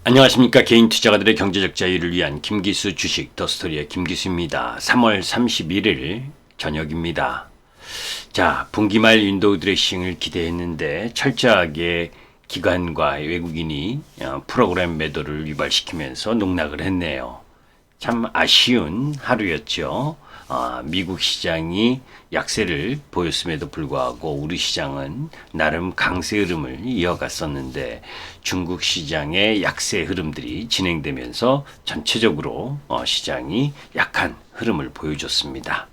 안녕하십니까. 개인 투자가들의 경제적 자유를 위한 김기수 주식 더스토리의 김기수입니다. 3월 31일 저녁입니다. 자, 분기말 윈도우 드레싱을 기대했는데 철저하게 기관과 외국인이 프로그램 매도를 유발시키면서 농락을 했네요. 참 아쉬운 하루였죠. 미국 시장이 약세를 보였음에도 불구하고 우리 시장은 나름 강세 흐름을 이어갔었는데 중국 시장의 약세 흐름들이 진행되면서 전체적으로 시장이 약한 흐름을 보여줬습니다.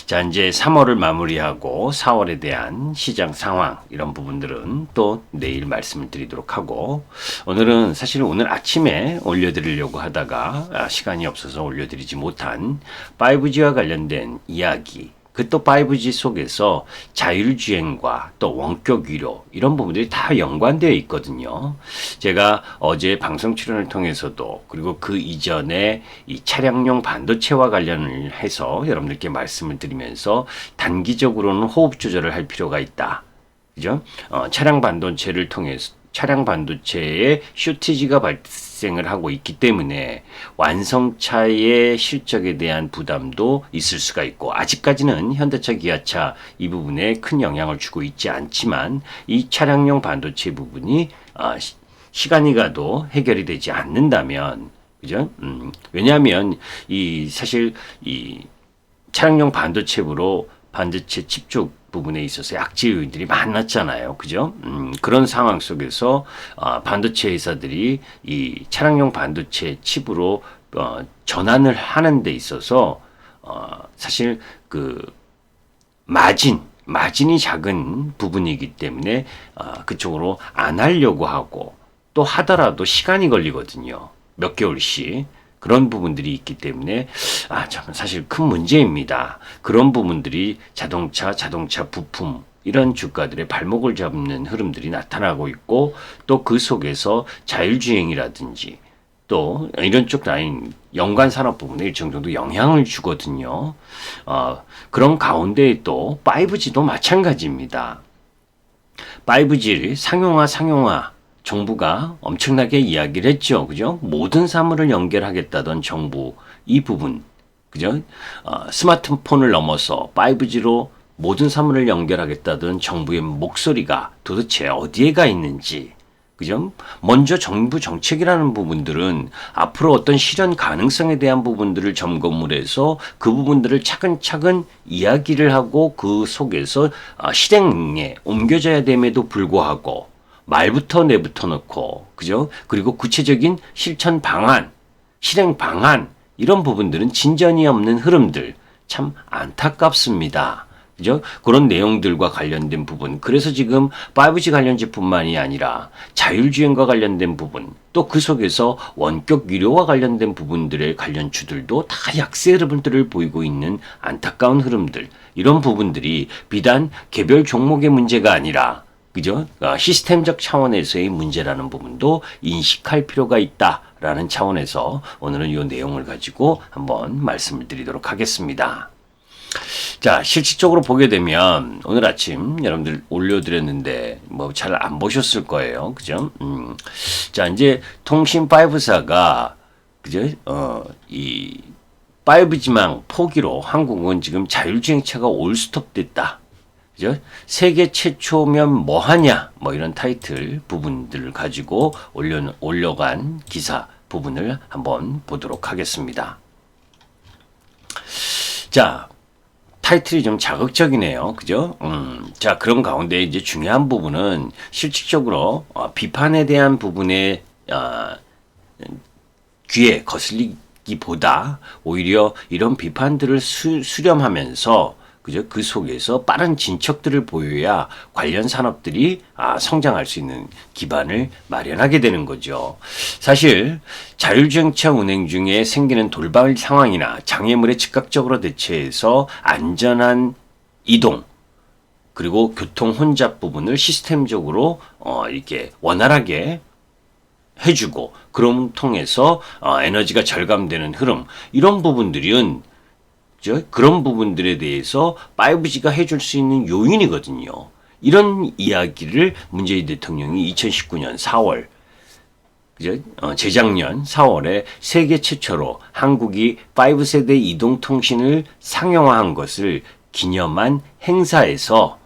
자, 이제 3월을 마무리하고 4월에 대한 시장 상황 이런 부분들은 또 내일 말씀을 드리도록 하고, 오늘은 사실 오늘 아침에 올려드리려고 하다가 시간이 없어서 올려드리지 못한 5G와 관련된 이야기, 그 또 5G 속에서 자율주행과 또 원격 위로 이런 부분들이 다 연관되어 있거든요. 제가 어제 방송 출연을 통해서도 그리고 그 이전에 이 차량용 반도체와 관련을 해서 여러분들께 말씀을 드리면서 단기적으로는 호흡 조절을 할 필요가 있다. 그죠? 차량 반도체에 쇼티지가 발생을 하고 있기 때문에 완성차의 실적에 대한 부담도 있을 수가 있고, 아직까지는 현대차, 기아차 이 부분에 큰 영향을 주고 있지 않지만 이 차량용 반도체 부분이 시간이 가도 해결이 되지 않는다면, 그죠? 왜냐하면 사실 이 차량용 반도체로 반도체 칩 쪽 부분에 있어서 약재 요인들이 많았잖아요. 그죠? 그런 상황 속에서 반도체 회사들이 이 차량용 반도체 칩으로 전환을 하는 데 있어서 사실 그 마진이 작은 부분이기 때문에 그쪽으로 안 하려고 하고, 또 하더라도 시간이 걸리거든요. 몇 개월씩. 그런 부분들이 있기 때문에 참 사실 큰 문제입니다. 그런 부분들이 자동차 부품 이런 주가들의 발목을 잡는 흐름들이 나타나고 있고, 또 그 속에서 자율주행이라든지 또 이런 쪽 라인 연관 산업 부분에 일정 정도 영향을 주거든요. 그런 가운데 또 5G도 마찬가지입니다. 5G 상용화 정부가 엄청나게 이야기를 했죠. 그죠? 모든 사물을 연결하겠다던 정부 이 부분. 그죠? 스마트폰을 넘어서 5G로 모든 사물을 연결하겠다던 정부의 목소리가 도대체 어디에 가 있는지. 그죠? 먼저 정부 정책이라는 부분들은 앞으로 어떤 실현 가능성에 대한 부분들을 점검을 해서 그 부분들을 차근차근 이야기를 하고 그 속에서 실행에 옮겨져야 됨에도 불구하고 말부터 내부터 넣고, 그죠? 그리고 구체적인 실천 방안, 실행 방안, 이런 부분들은 진전이 없는 흐름들, 참 안타깝습니다. 그죠? 그런 내용들과 관련된 부분. 그래서 지금 5G 관련제뿐만이 아니라 자율주행과 관련된 부분, 또 그 속에서 원격 위료와 관련된 부분들의 관련주들도 다 약세 흐름들을 보이고 있는 안타까운 흐름들. 이런 부분들이 비단 개별 종목의 문제가 아니라, 그죠? 시스템적 차원에서의 문제라는 부분도 인식할 필요가 있다라는 차원에서 오늘은 이 내용을 가지고 한번 말씀을 드리도록 하겠습니다. 자, 실질적으로 보게 되면 오늘 아침 여러분들 올려드렸는데 뭐 잘 안 보셨을 거예요. 그죠? 자, 이제 통신 5사가 그죠? 이 5G망 포기로 한국은 지금 자율주행차가 올스톱 됐다. 그죠? 세계 최초면 뭐하냐, 뭐 이런 타이틀 부분들을 가지고 올려간 기사 부분을 한번 보도록 하겠습니다. 자, 타이틀이 좀 자극적이네요. 그죠? 자, 그런 가운데 이제 중요한 부분은 실질적으로 비판에 대한 부분에 귀에 거슬리기보다 오히려 이런 비판들을 수렴하면서, 그죠? 그 속에서 빠른 진척들을 보여야 관련 산업들이 성장할 수 있는 기반을 마련하게 되는 거죠. 사실 자율주행차 운행 중에 생기는 돌발 상황이나 장애물에 즉각적으로 대처해서 안전한 이동, 그리고 교통 혼잡 부분을 시스템적으로 이렇게 원활하게 해주고, 그럼 통해서 에너지가 절감되는 흐름, 이런 부분들은 그런 부분들에 대해서 5G가 해줄 수 있는 요인이거든요. 이런 이야기를 문재인 대통령이 2019년 4월 그죠? 재작년 4월에 세계 최초로 한국이 5세대 이동통신을 상용화한 것을 기념한 행사에서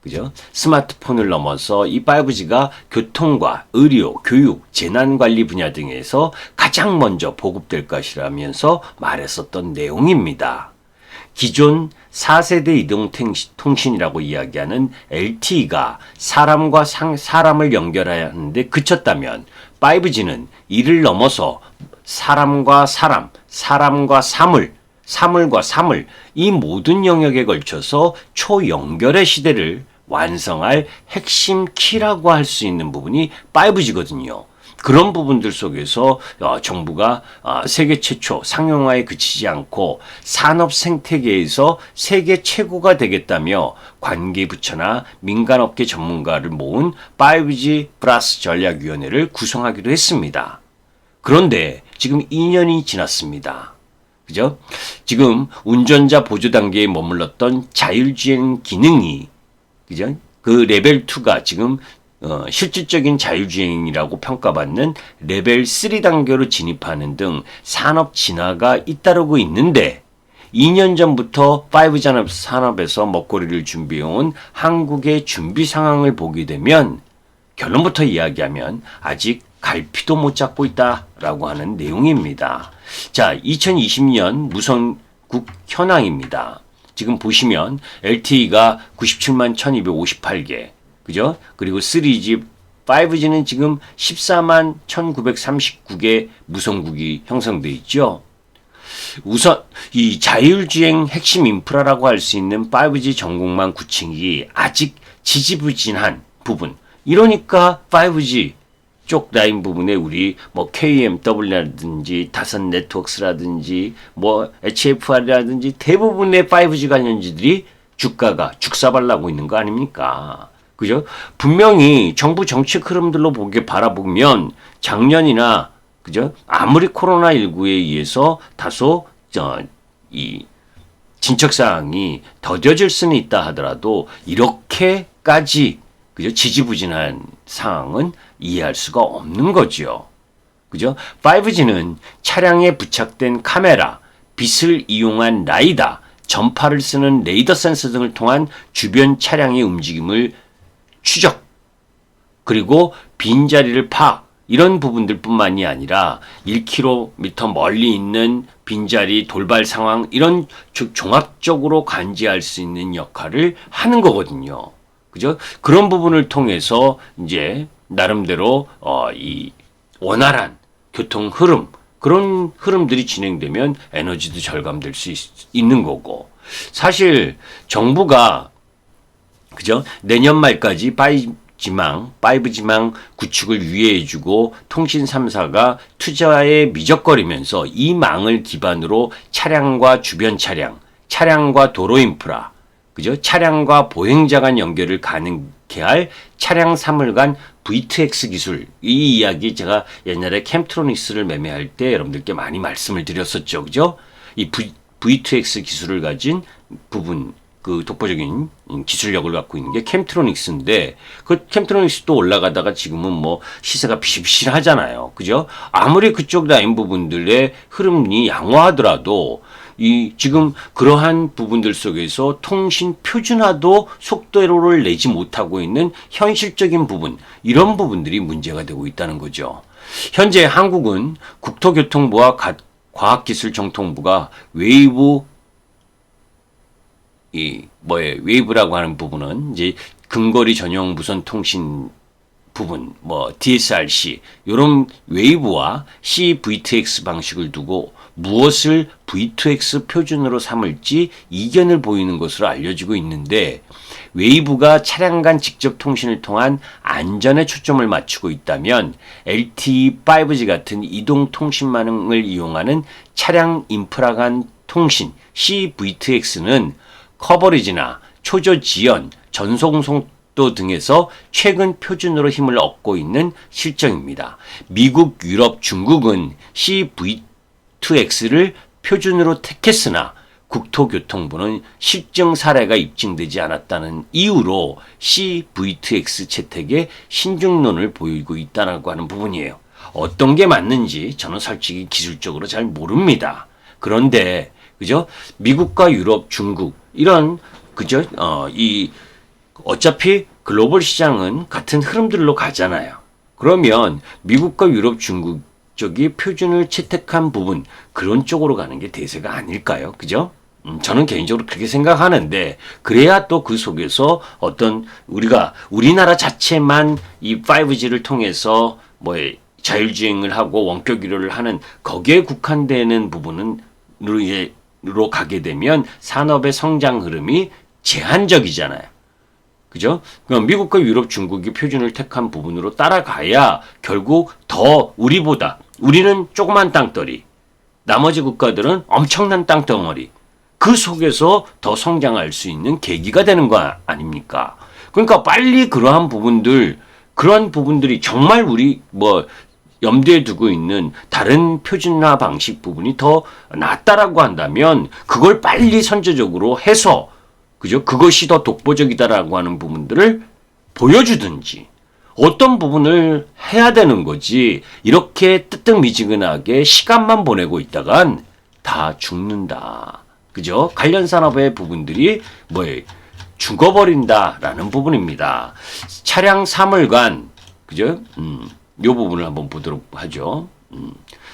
그죠? 스마트폰을 넘어서 이 5G가 교통과 의료, 교육, 재난관리 분야 등에서 가장 먼저 보급될 것이라면서 말했었던 내용입니다. 기존 4세대 이동통신이라고 이야기하는 LTE가 사람과 사람을 연결하는데 그쳤다면 5G는 이를 넘어서 사람과 사람, 사람과 사물, 사물과 사물 이 모든 영역에 걸쳐서 초연결의 시대를 완성할 핵심 키라고 할 수 있는 부분이 5G거든요. 그런 부분들 속에서 정부가 세계 최초 상용화에 그치지 않고 산업 생태계에서 세계 최고가 되겠다며 관계부처나 민간업계 전문가를 모은 5G 플러스 전략위원회를 구성하기로 했습니다. 그런데 지금 2년이 지났습니다. 그죠? 지금 운전자 보조 단계에 머물렀던 자율주행 기능이 그죠? 그 레벨 2가 지금 실질적인 자율주행이라고 평가받는 레벨 3 단계로 진입하는 등 산업 진화가 잇따르고 있는데 2년 전부터 5G 산업에서 먹거리를 준비해온 한국의 준비 상황을 보게 되면 결론부터 이야기하면 아직 갈피도 못 잡고 있다라고 하는 내용입니다. 자, 2020년 무선국 현황입니다. 지금 보시면 LTE가 97만 1258개, 그죠? 그리고 3G, 5G는 지금 14만 1939개 무선국이 형성되어 있죠. 우선 이 자율주행 핵심 인프라라고 할 수 있는 5G 전국망 구축이 아직 지지부진한 부분. 이러니까 5G 쪽 라인 부분에 우리 뭐 KMW라든지 다선 네트워크스라든지 뭐 HFR이라든지 대부분의 5G 관련주들이 주가가 죽사발나고 있는 거 아닙니까? 그죠? 분명히 정부 정책 흐름들로 바라보면 작년이나 그죠? 아무리 코로나19에 의해서 다소 이 진척 사항이 더뎌질 수는 있다 하더라도 이렇게까지 그죠? 지지부진한 상황은 이해할 수가 없는 거죠. 그죠? 5G는 차량에 부착된 카메라, 빛을 이용한 라이다, 전파를 쓰는 레이더 센서 등을 통한 주변 차량의 움직임을 추적, 그리고 빈자리를 파악, 이런 부분들뿐만이 아니라 1km 멀리 있는 빈자리, 돌발 상황, 이런 종합적으로 관지할 수 있는 역할을 하는 거거든요. 그죠? 그런 부분을 통해서 이제 나름대로 이 원활한 교통 흐름, 그런 흐름들이 진행되면 에너지도 절감될 수 있는 거고, 사실 정부가 그죠? 내년 말까지 5G망 구축을 유예해주고 통신 3사가 투자에 미적거리면서 이 망을 기반으로 차량과 주변 차량, 차량과 도로 인프라, 그죠? 차량과 보행자 간 연결을 가능케 할 차량 사물 간 V2X 기술, 이 이야기 제가 옛날에 캠트로닉스를 매매할 때 여러분들께 많이 말씀을 드렸었죠. 그죠? 이 V2X 기술을 가진 부분, 그 독보적인 기술력을 갖고 있는 게 캠트로닉스인데, 그 캠트로닉스도 올라가다가 지금은 뭐 시세가 비실비실하잖아요. 그죠? 아무리 그쪽 라인 부분들의 흐름이 양호하더라도 이 지금 그러한 부분들 속에서 통신 표준화도 속도를 내지 못하고 있는 현실적인 부분, 이런 부분들이 문제가 되고 있다는 거죠. 현재 한국은 국토교통부와 과학기술정통부가 웨이브라고 하는 부분은 이제 근거리 전용 무선 통신 부분, 뭐 DSRC, 이런 웨이브와 CVTX 방식을 두고 무엇을 V2X 표준으로 삼을지 이견을 보이는 것으로 알려지고 있는데, 웨이브가 차량 간 직접 통신을 통한 안전에 초점을 맞추고 있다면 LTE, 5G 같은 이동 통신망을 이용하는 차량 인프라 간 통신 CVTX는 커버리지나 초저 지연, 전송 속도 등에서 최근 표준으로 힘을 얻고 있는 실정입니다. 미국, 유럽, 중국은 CV2X를 표준으로 택했으나 국토교통부는 실증 사례가 입증되지 않았다는 이유로 CV2X 채택에 신중론을 보이고 있다고 하는 부분이에요. 어떤 게 맞는지 저는 솔직히 기술적으로 잘 모릅니다. 그런데 그죠? 미국과 유럽, 중국 이런 그죠? 이 어차피 글로벌 시장은 같은 흐름들로 가잖아요. 그러면 미국과 유럽, 중국 쪽이 표준을 채택한 부분 그런 쪽으로 가는 게 대세가 아닐까요? 그죠? 저는 개인적으로 그렇게 생각하는데 그래야 또 그 속에서 어떤 우리나라 자체만 이 5G를 통해서 뭐 자율주행을 하고 원격 의료를 하는 거기에 국한되는 부분은 로 가게 되면 산업의 성장 흐름이 제한적이잖아요. 그죠? 그럼 미국과 유럽, 중국이 표준을 택한 부분으로 따라가야 결국 더 우리는 조그만 땅덩어리, 나머지 국가들은 엄청난 땅덩어리, 그 속에서 더 성장할 수 있는 계기가 되는 거 아닙니까? 그러니까 빨리 그러한 부분들이 정말 우리 염두에 두고 있는 다른 표준화 방식 부분이 더 낫다라고 한다면 그걸 빨리 선제적으로 해서 그죠? 그것이 더 독보적이다라고 하는 부분들을 보여주든지 어떤 부분을 해야 되는 거지 이렇게 뜨뜻미지근하게 시간만 보내고 있다간 다 죽는다. 그죠? 관련 산업의 부분들이 죽어버린다라는 부분입니다. 차량 사물관 그죠? 요 부분을 한번 보도록 하죠.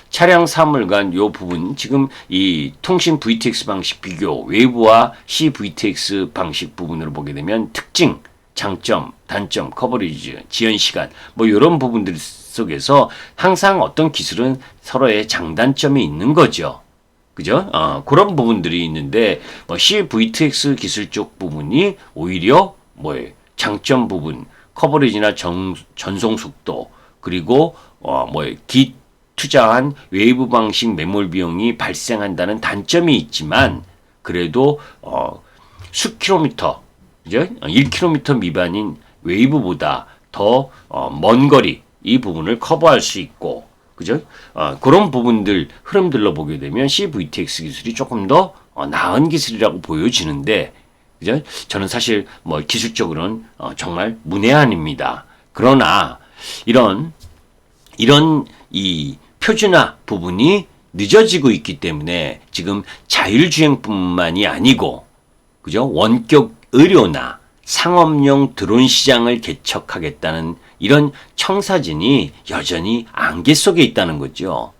차량 사물관 요 부분 지금 이 통신 VTX 방식 비교 웨이브와 CVTX 방식 부분으로 보게 되면 특징, 장점, 단점, 커버리지, 지연 시간 이런 부분들 속에서 항상 어떤 기술은 서로의 장단점이 있는 거죠. 그죠? 그런 부분들이 있는데 CVTX 기술 쪽 부분이 오히려 장점 부분, 커버리지나 전송 속도 그리고 투자한 웨이브 방식 매몰 비용이 발생한다는 단점이 있지만 그래도 수 킬로미터, 그죠? 1km 미만인 웨이브보다 더 먼 거리 이 부분을 커버할 수 있고, 그죠? 그런 부분들 흐름들로 보게 되면 CVTX 기술이 조금 더 나은 기술이라고 보여지는데, 그죠? 저는 사실 기술적으로는 정말 문외한입니다. 그러나 이런 이 표준화 부분이 늦어지고 있기 때문에 지금 자율주행뿐만이 아니고 그죠? 원격 의료나 상업용 드론 시장을 개척하겠다는 이런 청사진이 여전히 안개 속에 있다는 거죠.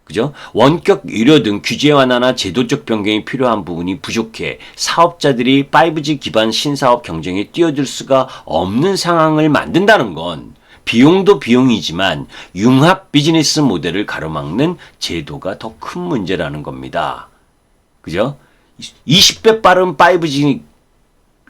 그죠? 원격 의료 등 규제 완화나 제도적 변경이 필요한 부분이 부족해 사업자들이 5G 기반 신사업 경쟁에 뛰어들 수가 없는 상황을 만든다는 건 비용도 비용이지만 융합 비즈니스 모델을 가로막는 제도가 더 큰 문제라는 겁니다. 그죠? 20배 빠른 5G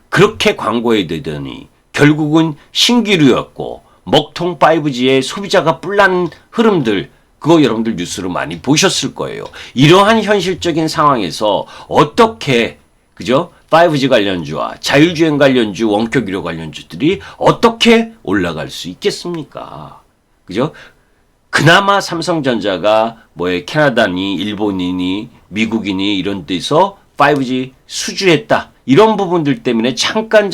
그렇게 광고해 되더니 결국은 신기루였고 먹통 5G에 소비자가 뿔나는 흐름들 그거 여러분들 뉴스로 많이 보셨을 거예요. 이러한 현실적인 상황에서 어떻게 그죠? 5G 관련주와 자율주행 관련주, 원격 의료 관련주들이 어떻게 올라갈 수 있겠습니까? 그죠? 그나마 삼성전자가 캐나다니, 일본이니, 미국이니 이런 데서 5G 수주했다. 이런 부분들 때문에 잠깐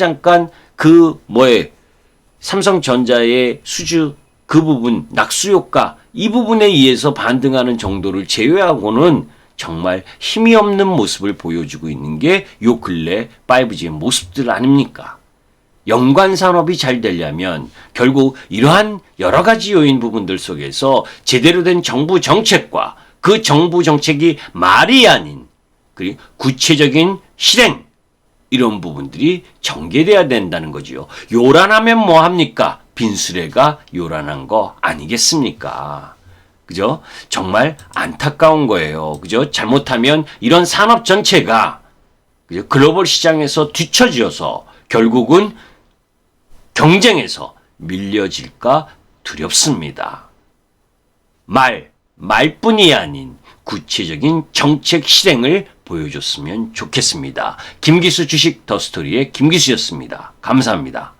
삼성전자의 수주 그 부분, 낙수 효과 이 부분에 의해서 반등하는 정도를 제외하고는 정말 힘이 없는 모습을 보여주고 있는 게 요 근래 5G의 모습들 아닙니까? 연관 산업이 잘 되려면 결국 이러한 여러 가지 요인 부분들 속에서 제대로 된 정부 정책과 그 정부 정책이 말이 아닌 그리고 구체적인 실행 이런 부분들이 전개돼야 된다는 거지요. 요란하면 뭐 합니까? 빈수레가 요란한 거 아니겠습니까? 그죠? 정말 안타까운 거예요. 그죠? 잘못하면 이런 산업 전체가 그죠? 글로벌 시장에서 뒤처져서 결국은 경쟁에서 밀려질까 두렵습니다. 말뿐이 아닌 구체적인 정책 실행을 보여줬으면 좋겠습니다. 김기수 주식 더스토리의 김기수였습니다. 감사합니다.